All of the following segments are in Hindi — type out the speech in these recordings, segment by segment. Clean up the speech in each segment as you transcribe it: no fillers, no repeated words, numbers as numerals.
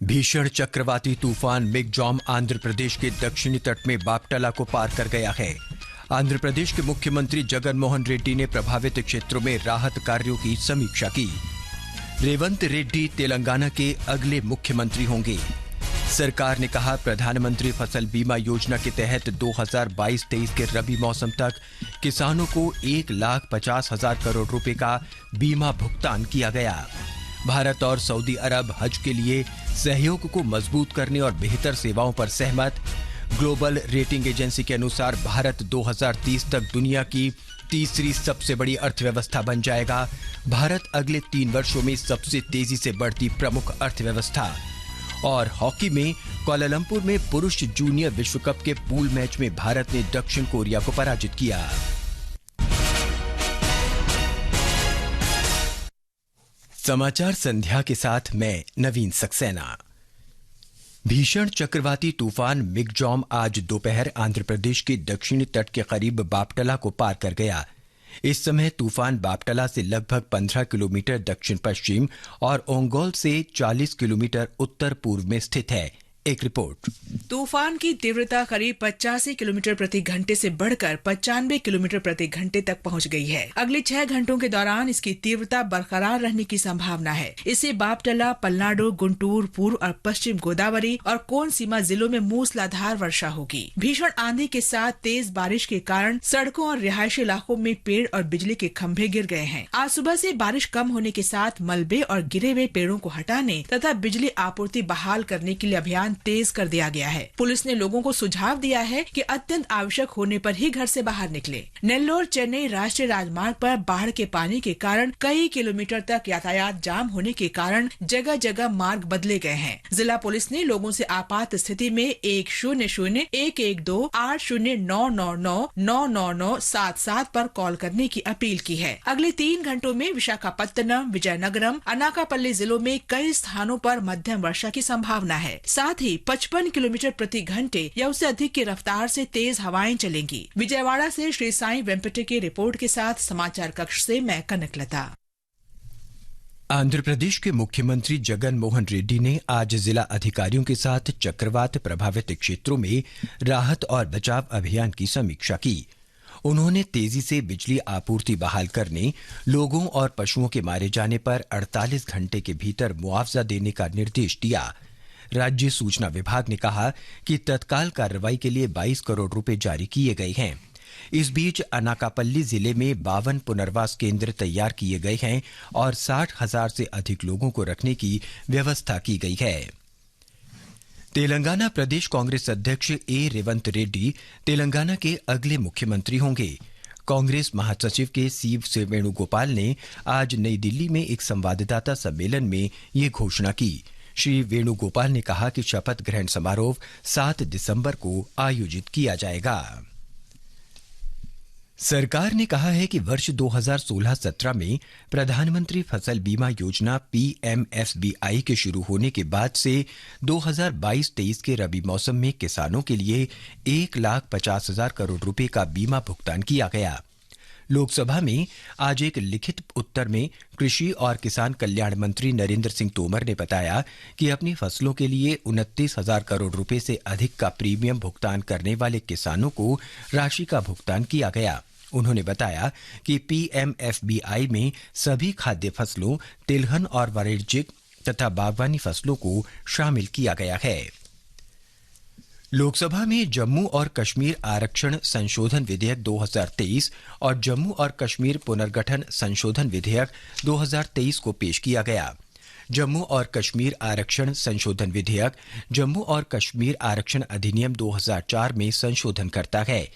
भीषण चक्रवाती तूफान मिगजॉम आंध्र प्रदेश के दक्षिणी तट में बापटला को पार कर गया है। आंध्र प्रदेश के मुख्यमंत्री जगन मोहन रेड्डी ने प्रभावित क्षेत्रों में राहत कार्यों की समीक्षा की। रेवंत रेड्डी तेलंगाना के अगले मुख्यमंत्री होंगे। सरकार ने कहा, प्रधानमंत्री फसल बीमा योजना के तहत 2022-23 के रबी मौसम तक किसानों को 1,50,000 करोड़ रुपए का बीमा भुगतान किया गया। भारत और सऊदी अरब हज के लिए सहयोग को मजबूत करने और बेहतर सेवाओं पर सहमत। ग्लोबल रेटिंग एजेंसी के अनुसार भारत 2030 तक दुनिया की तीसरी सबसे बड़ी अर्थव्यवस्था बन जाएगा। भारत अगले 3 वर्षों में सबसे तेजी से बढ़ती प्रमुख अर्थव्यवस्था। और हॉकी में कुआलालंपुर में पुरुष जूनियर विश्व कप के पूल मैच में भारत ने दक्षिण कोरिया को पराजित किया। समाचार संध्या के साथ मैं नवीन सक्सेना। भीषण चक्रवाती तूफान मिगजॉम आज दोपहर आंध्र प्रदेश के दक्षिणी तट के करीब बापटला को पार कर गया। इस समय तूफान बापटला से लगभग 15 किलोमीटर दक्षिण पश्चिम और ओंगोल से 40 किलोमीटर उत्तर पूर्व में स्थित है। एक रिपोर्ट। तूफान की तीव्रता करीब 85 किलोमीटर प्रति घंटे से बढ़कर 95 किलोमीटर प्रति घंटे तक पहुंच गई है। अगले 6 घंटों के दौरान इसकी तीव्रता बरकरार रहने की संभावना है। इससे बापटला, पलनाडु, गुंटूर, पूर्व और पश्चिम गोदावरी और कोनसीमा जिलों में मूसलाधार वर्षा होगी। भीषण आंधी के साथ तेज बारिश के कारण सड़कों और रिहायशी इलाकों में पेड़ और बिजली के खंभे गिर गए हैं। आज सुबह से बारिश कम होने के साथ मलबे और गिरे हुए पेड़ों को हटाने तथा बिजली आपूर्ति बहाल करने के लिए अभियान तेज कर दिया गया है। पुलिस ने लोगों को सुझाव दिया है कि अत्यंत आवश्यक होने पर ही घर से बाहर निकले। नेल्लोर चेन्नई राष्ट्रीय राजमार्ग पर बाढ़ के पानी के कारण कई किलोमीटर तक यातायात जाम होने के कारण जगह जगह मार्ग बदले गए हैं। जिला पुलिस ने लोगों से आपात स्थिति में 100-112-80999-999-777 पर कॉल करने की अपील की है। अगले 3 घंटों में विशाखापत्तनम, विजयनगरम, अनाकापल्ली जिलों में कई स्थानों पर मध्यम वर्षा की संभावना है। साथ ही 55 किलोमीटर प्रति घंटे या उससे अधिक की रफ्तार से तेज हवाएं चलेंगी। विजयवाड़ा से श्री साई वेंपटे की रिपोर्ट के साथ समाचार कक्ष से मैं कनकलता। आंध्र प्रदेश के मुख्यमंत्री जगन मोहन रेड्डी ने आज जिला अधिकारियों के साथ चक्रवात प्रभावित क्षेत्रों में राहत और बचाव अभियान की समीक्षा की। उन्होंने तेजी से बिजली आपूर्ति बहाल करने, लोगों और पशुओं के मारे जाने पर 48 घंटे के भीतर मुआवजा देने का निर्देश दिया। राज्य सूचना विभाग ने कहा कि तत्काल कार्रवाई के लिए 22 करोड़ रुपए जारी किए गए हैं। इस बीच अनाकापल्ली जिले में 52 पुनर्वास केंद्र तैयार किए गए हैं और 60,000 से अधिक लोगों को रखने की व्यवस्था की गई है। तेलंगाना प्रदेश कांग्रेस अध्यक्ष रेवंत रेड्डी तेलंगाना के अगले मुख्यमंत्री होंगे। कांग्रेस महासचिव के सी वेणुगोपाल ने आज नई दिल्ली में एक संवाददाता सम्मेलन में ये घोषणा की। श्री वेणुगोपाल ने कहा कि शपथ ग्रहण समारोह 7 दिसंबर को आयोजित किया जाएगा। सरकार ने कहा है कि वर्ष 2016-17 में प्रधानमंत्री फसल बीमा योजना PMFBI के शुरू होने के बाद से 2022-23 के रबी मौसम में किसानों के लिए 1,50,000 करोड़ रुपए का बीमा भुगतान किया गया। लोकसभा में आज एक लिखित उत्तर में कृषि और किसान कल्याण मंत्री नरेंद्र सिंह तोमर ने बताया कि अपनी फसलों के लिए 29,000 करोड़ रुपए से अधिक का प्रीमियम भुगतान करने वाले किसानों को राशि का भुगतान किया गया। उन्होंने बताया कि PMFBI में सभी खाद्य फसलों, तिलहन और वाणिज्यिक तथा बागवानी फसलों को शामिल किया गया है। लोकसभा में जम्मू और कश्मीर आरक्षण संशोधन विधेयक 2023 और जम्मू और कश्मीर पुनर्गठन संशोधन विधेयक 2023 को पेश किया गया। जम्मू और कश्मीर आरक्षण संशोधन विधेयक जम्मू और कश्मीर आरक्षण अधिनियम 2004 में संशोधन करता है।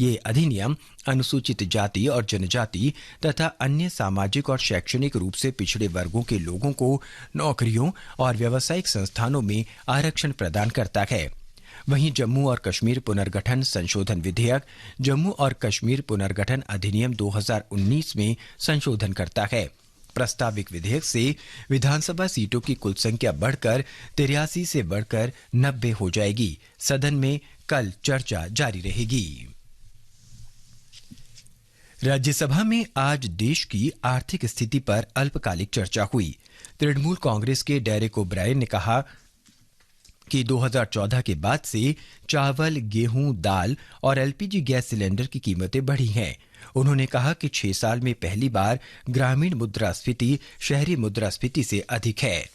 ये अधिनियम अनुसूचित जाति और जनजाति तथा अन्य सामाजिक और शैक्षणिक रूप से पिछड़े वर्गों के लोगों को नौकरियों और व्यावसायिक संस्थानों में आरक्षण प्रदान करता है। वहीं जम्मू और कश्मीर पुनर्गठन संशोधन विधेयक जम्मू और कश्मीर पुनर्गठन अधिनियम 2019 में संशोधन करता है। प्रस्तावित विधेयक से विधानसभा सीटों की कुल संख्या बढ़कर 83 से बढ़कर 90 हो जाएगी। सदन में कल चर्चा जारी रहेगी। राज्यसभा में आज देश की आर्थिक स्थिति पर अल्पकालिक चर्चा हुई। तृणमूल कांग्रेस के डेरेक ओब्रायन ने कहा कि 2014 के बाद से चावल, गेहूं, दाल और एलपीजी गैस सिलेंडर की कीमतें बढ़ी हैं। उन्होंने कहा कि 6 साल में पहली बार ग्रामीण मुद्रास्फीति शहरी मुद्रास्फीति से अधिक है।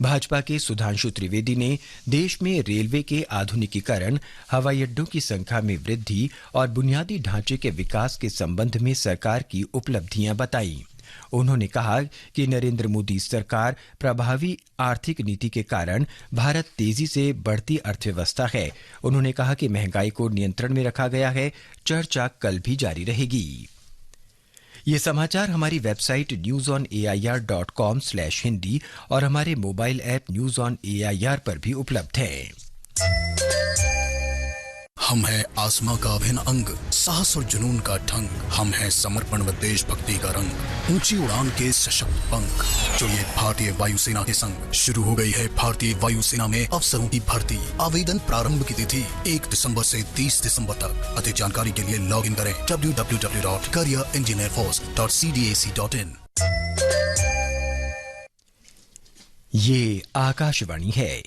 भाजपा के सुधांशु त्रिवेदी ने देश में रेलवे के आधुनिकीकरण, हवाई अड्डों की संख्या में वृद्धि और बुनियादी ढांचे के विकास के संबंध में सरकार की उपलब्धियां बताई। उन्होंने कहा कि नरेंद्र मोदी सरकार प्रभावी आर्थिक नीति के कारण भारत तेजी से बढ़ती अर्थव्यवस्था है। उन्होंने कहा कि महंगाई को नियंत्रण में रखा गया है। चर्चा कल भी जारी रहेगी। ये समाचार हमारी वेबसाइट newsonair.com/hindi और हमारे mobile app news on AIR पर भी उपलब्ध है। हम है आसमां का अभिन्न अंग, साहस और जुनून का ढंग। हम है समर्पण व देशभक्ति का रंग, ऊंची उड़ान के सशक्त पंख। चलिए भारतीय वायुसेना के संग शुरू हो गई है भारतीय वायुसेना में अफसरों की भर्ती। आवेदन प्रारंभ की तिथि 1 दिसंबर से 30 दिसंबर तक। अधिक जानकारी के लिए लॉग इन करें www.careerengineerforce.cdac.in। ये आकाशवाणी है।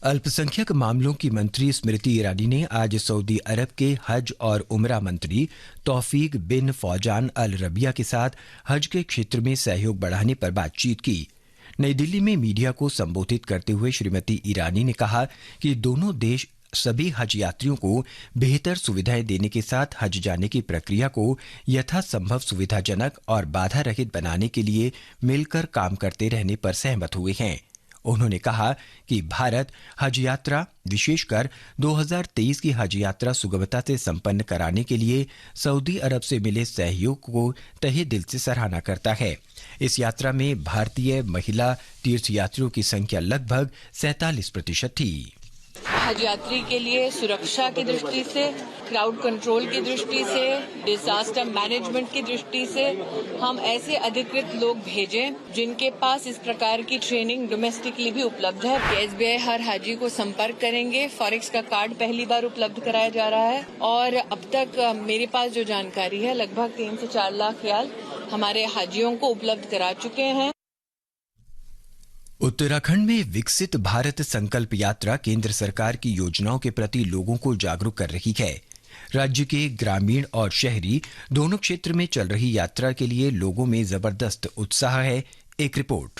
अल्पसंख्यक मामलों की मंत्री स्मृति ईरानी ने आज सऊदी अरब के हज और उमरा मंत्री तौफीक बिन फौजान अल रबिया के साथ हज के क्षेत्र में सहयोग बढ़ाने पर बातचीत की। नई दिल्ली में मीडिया को संबोधित करते हुए श्रीमती ईरानी ने कहा कि दोनों देश सभी हज यात्रियों को बेहतर सुविधाएं देने के साथ हज जाने की प्रक्रिया को यथासंभव सुविधाजनक और बाधा रहित बनाने के लिए मिलकर काम करते रहने पर सहमत हुए हैं। उन्होंने कहा कि भारत हज यात्रा, विशेषकर 2023 की हज यात्रा सुगमता से संपन्न कराने के लिए सऊदी अरब से मिले सहयोग को तहे दिल से सराहना करता है। इस यात्रा में भारतीय महिला तीर्थयात्रियों की संख्या लगभग 47% थी। हज यात्री के लिए सुरक्षा की दृष्टि से, क्राउड कंट्रोल की दृष्टि से, डिजास्टर मैनेजमेंट की दृष्टि से हम ऐसे अधिकृत लोग भेजें जिनके पास इस प्रकार की ट्रेनिंग डोमेस्टिकली भी उपलब्ध है। एसबीआई हर हाजी को संपर्क करेंगे। फॉरेक्स का कार्ड पहली बार उपलब्ध कराया जा रहा है और अब तक मेरे पास जो जानकारी है लगभग 3 से 4 लाख रियाल हमारे हाजियों को उपलब्ध करा चुके हैं। उत्तराखंड में विकसित भारत संकल्प यात्रा केंद्र सरकार की योजनाओं के प्रति लोगों को जागरूक कर रही है। राज्य के ग्रामीण और शहरी दोनों क्षेत्र में चल रही यात्रा के लिए लोगों में जबरदस्त उत्साह है। एक रिपोर्ट।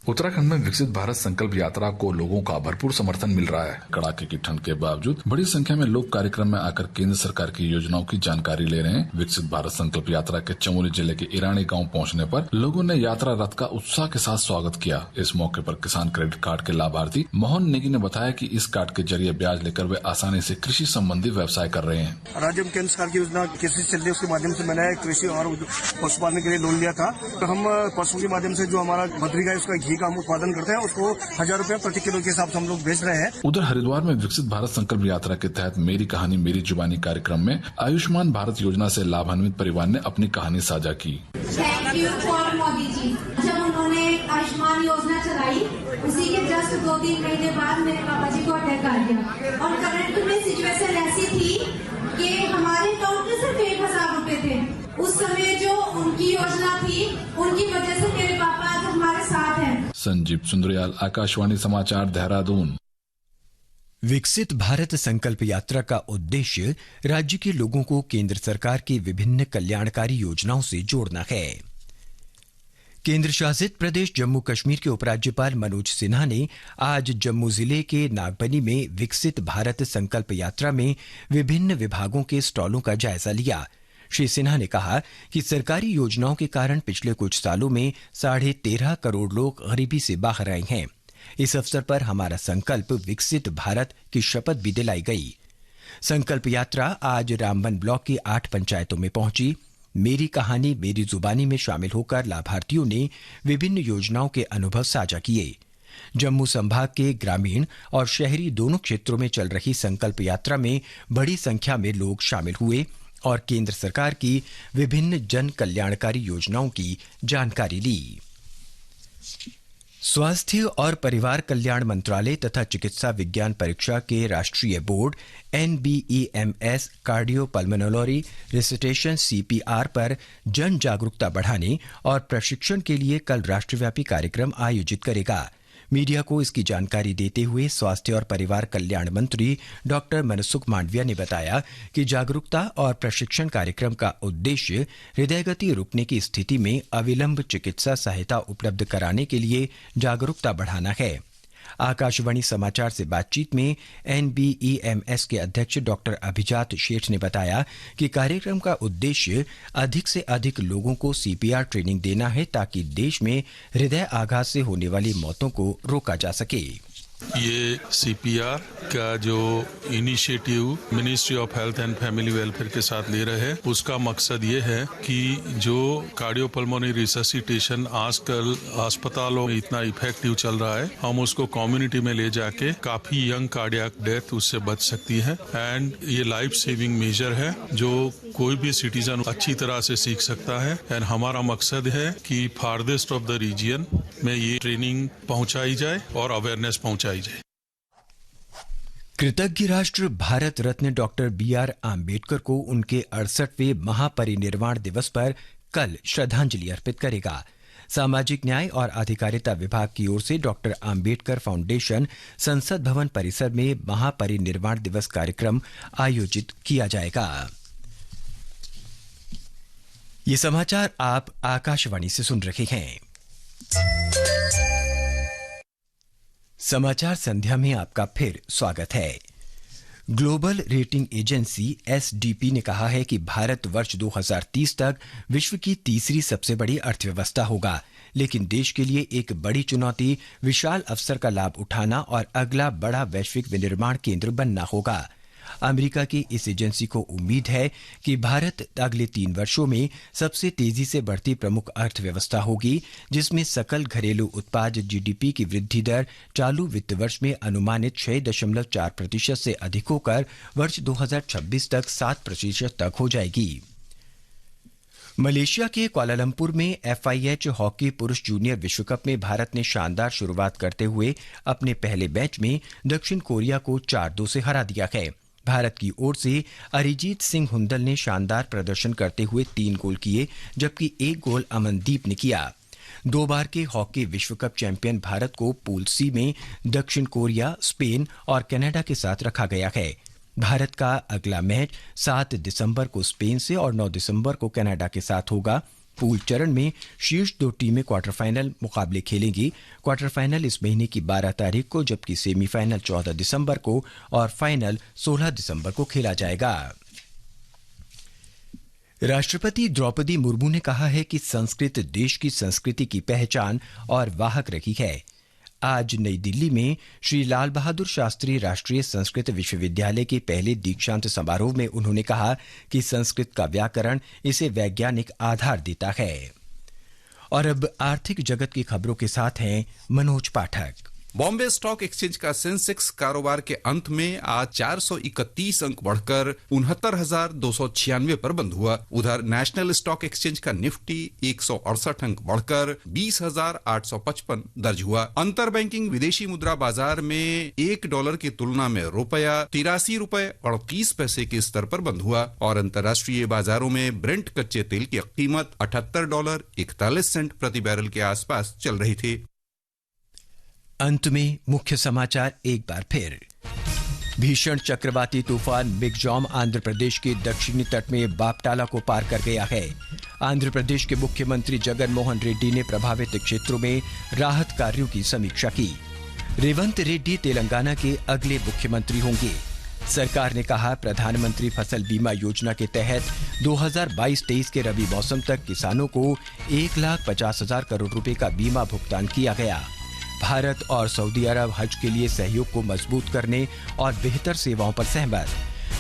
उत्तराखंड में विकसित भारत संकल्प यात्रा को लोगों का भरपूर समर्थन मिल रहा है। कड़ाके की ठंड के बावजूद बड़ी संख्या में लोग कार्यक्रम में आकर केंद्र सरकार की योजनाओं की जानकारी ले रहे हैं। विकसित भारत संकल्प यात्रा के चमोली जिले के ईरानी गांव पहुंचने पर लोगों ने यात्रा रथ का उत्साह के साथ स्वागत किया। इस मौके पर किसान क्रेडिट कार्ड के लाभार्थी मोहन नेगी ने बताया कि इस कार्ड के जरिए ब्याज लेकर वे आसानी से कृषि संबंधी व्यवसाय कर रहे हैं। राज्य में केंद्र सरकार की योजना कृषि चल रही है, उसके माध्यम से मैंने कृषि और पशुपालन के लिए लोन लिया था। तो हम पशुओं के माध्यम से जो हमारा बकरी का उसका घी का हम उत्पादन करते हैं, उसको 1000 रुपया प्रति किलो के हिसाब से हम लोग बेच रहे हैं। उधर हरिद्वार में विकसित भारत संकल्प यात्रा के तहत मेरी कहानी मेरी जुबानी कार्यक्रम में आयुष्मान भारत योजना से लाभान्वित परिवार ने अपनी कहानी साझा की। Thank you for Modi ji. जब उन्होंने आयुष्मान योजना चलाई, उसी के जस्ट 2-3 महीने बाद मेरे पापा जी को अटैक आ गया और करंट में सिचुएशन ऐसी थी कि हमारे अकाउंट में सिर्फ 1000 रुपए थे। उस समय जो उनकी योजना थी, उनकी वजह से मेरे पापा आज हमारे साथ हैं। संजीव सुंदरियाल, आकाशवाणी समाचार, देहरादून। विकसित भारत संकल्प यात्रा का उद्देश्य राज्य के लोगों को केंद्र सरकार की विभिन्न कल्याणकारी योजनाओं से जोड़ना है। केंद्र शासित प्रदेश जम्मू कश्मीर के उपराज्यपाल मनोज सिन्हा ने आज जम्मू जिले के नागबनी में विकसित भारत संकल्प यात्रा में विभिन्न विभागों के स्टॉलों का जायजा लिया। श्री सिन्हा ने कहा कि सरकारी योजनाओं के कारण पिछले कुछ सालों में 13.5 करोड़ लोग गरीबी से बाहर आए हैं। इस अवसर पर हमारा संकल्प विकसित भारत की शपथ भी दिलाई गई। संकल्प यात्रा आज रामबन ब्लॉक की 8 पंचायतों में पहुंची। मेरी कहानी मेरी जुबानी में शामिल होकर लाभार्थियों ने विभिन्न योजनाओं के अनुभव साझा किए। जम्मू संभाग के ग्रामीण और शहरी दोनों क्षेत्रों में चल रही संकल्प यात्रा में बड़ी संख्या में लोग शामिल हुए और केंद्र सरकार की विभिन्न जन कल्याणकारी योजनाओं की जानकारी ली। स्वास्थ्य और परिवार कल्याण मंत्रालय तथा चिकित्सा विज्ञान परीक्षा के राष्ट्रीय बोर्ड NBEMS कार्डियोपल्मोनरी रिसर्टेशन CPR पर जन जागरूकता बढ़ाने और प्रशिक्षण के लिए कल राष्ट्रव्यापी कार्यक्रम आयोजित करेगा। मीडिया को इसकी जानकारी देते हुए स्वास्थ्य और परिवार कल्याण मंत्री डॉक्टर मनसुख मांडविया ने बताया कि जागरूकता और प्रशिक्षण कार्यक्रम का उद्देश्य हृदय गति रुकने की स्थिति में अविलंब चिकित्सा सहायता उपलब्ध कराने के लिए जागरूकता बढ़ाना है। आकाशवाणी समाचार से बातचीत में NBEMS के अध्यक्ष डॉक्टर अभिजात शेठ ने बताया कि कार्यक्रम का उद्देश्य अधिक से अधिक लोगों को CPR ट्रेनिंग देना है ताकि देश में हृदय आघात से होने वाली मौतों को रोका जा सके। ये CPR का जो initiative ministry of health and family welfare के साथ ले रहे हैं, उसका मकसद ये है कि जो कार्डियोपल्मोनरी रिससिटेशन आजकल अस्पतालों में इतना इफेक्टिव चल रहा है, हम उसको कम्युनिटी में ले जाके काफी यंग कार्डियक डेथ उससे बच सकती है। एंड ये लाइफ सेविंग मेजर है जो कोई भी सिटीजन अच्छी तरह से सीख सकता है। एंड हमारा मकसद है कि फार्देस्ट ऑफ द रीजन में ये ट्रेनिंग पहुंचाई जाए और अवेयरनेस पहुंचाई जाए। कृतज्ञ राष्ट्र भारत रत्न डॉक्टर BR आम्बेडकर को उनके 68वें महापरिनिर्वाण दिवस पर कल श्रद्धांजलि अर्पित करेगा। सामाजिक न्याय और अधिकारिता विभाग की ओर से डॉक्टर आम्बेडकर फाउंडेशन संसद भवन परिसर में महापरिनिर्वाण दिवस कार्यक्रम आयोजित किया जाएगा। ये समाचार आप आकाशवाणी से सुन रहे हैं। समाचार संध्या में आपका फिर स्वागत है। ग्लोबल रेटिंग एजेंसी SDP ने कहा है कि भारत वर्ष 2030 तक विश्व की तीसरी सबसे बड़ी अर्थव्यवस्था होगा, लेकिन देश के लिए एक बड़ी चुनौती विशाल अवसर का लाभ उठाना और अगला बड़ा वैश्विक विनिर्माण केंद्र बनना होगा। अमेरिका की इस एजेंसी को उम्मीद है कि भारत अगले 3 वर्षों में सबसे तेजी से बढ़ती प्रमुख अर्थव्यवस्था होगी, जिसमें सकल घरेलू उत्पाद GDP की वृद्धि दर चालू वित्त वर्ष में अनुमानित 6.4% से अधिक होकर वर्ष 2026 तक 7% तक हो जाएगी। मलेशिया के कुआलालंपुर में FIH हॉकी पुरुष जूनियर विश्व कप में भारत ने शानदार शुरुआत करते हुए अपने पहले मैच में दक्षिण कोरिया को 4-2 से हरा दिया है। भारत की ओर से अरिजीत सिंह हुंदल ने शानदार प्रदर्शन करते हुए 3 गोल किए, जबकि 1 गोल अमनदीप ने किया। 2 बार के हॉकी विश्व कप चैंपियन भारत को पूल C में दक्षिण कोरिया, स्पेन और कनाडा के साथ रखा गया है। भारत का अगला मैच 7 दिसंबर को स्पेन से और 9 दिसंबर को कनाडा के साथ होगा। पूल चरण में शीर्ष 2 टीमें क्वार्टर फाइनल मुकाबले खेलेंगी। क्वार्टर फाइनल इस महीने की 12 तारीख को, जबकि सेमीफाइनल 14 दिसंबर को और फाइनल 16 दिसंबर को खेला जाएगा। राष्ट्रपति द्रौपदी मुर्मू ने कहा है कि संस्कृत देश की संस्कृति की पहचान और वाहक रही है। आज नई दिल्ली में श्री लाल बहादुर शास्त्री राष्ट्रीय संस्कृत विश्वविद्यालय के पहले दीक्षांत समारोह में उन्होंने कहा कि संस्कृत का व्याकरण इसे वैज्ञानिक आधार देता है। और अब आर्थिक जगत की खबरों के साथ हैं मनोज पाठक। बॉम्बे स्टॉक एक्सचेंज का सेंसेक्स कारोबार के अंत में आज 431 अंक बढ़कर 69,296 पर बंद हुआ। उधर नेशनल स्टॉक एक्सचेंज का निफ्टी 168 अंक बढ़कर 20,855 दर्ज हुआ। अंतर बैंकिंग विदेशी मुद्रा बाजार में $1 की तुलना में रुपया 83 रुपए 38 पैसे के स्तर पर बंद हुआ और अंतर्राष्ट्रीय बाजारों में ब्रेंट कच्चे तेल की कीमत $78.41 प्रति बैरल के आसपास चल रही थी। अंत में मुख्य समाचार एक बार फिर। भीषण चक्रवाती तूफान मिगजॉम आंध्र प्रदेश के दक्षिणी तट में बापटाला को पार कर गया है। आंध्र प्रदेश के मुख्यमंत्री जगन मोहन रेड्डी ने प्रभावित क्षेत्रों में राहत कार्यों की समीक्षा की। रेवंत रेड्डी तेलंगाना के अगले मुख्यमंत्री होंगे। सरकार ने कहा प्रधानमंत्री फसल बीमा योजना के तहत 2022-23 के रबी मौसम तक किसानों को 1,50,000 करोड़ रुपए का बीमा भुगतान किया गया। भारत और सऊदी अरब हज के लिए सहयोग को मजबूत करने और बेहतर सेवाओं पर सहमत।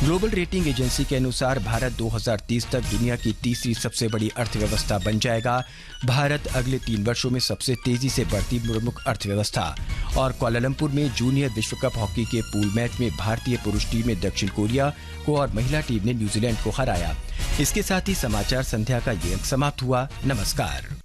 ग्लोबल रेटिंग एजेंसी के अनुसार भारत 2030 तक दुनिया की तीसरी सबसे बड़ी अर्थव्यवस्था बन जाएगा। भारत अगले 3 वर्षों में सबसे तेजी से बढ़ती प्रमुख अर्थव्यवस्था। और कुआलालंपुर में जूनियर विश्व कप हॉकी के पूल मैच में भारतीय पुरुष टीम ने दक्षिण कोरिया को और महिला टीम ने न्यूजीलैंड को हराया। इसके साथ ही समाचार संध्या का ये अंक समाप्त हुआ। नमस्कार।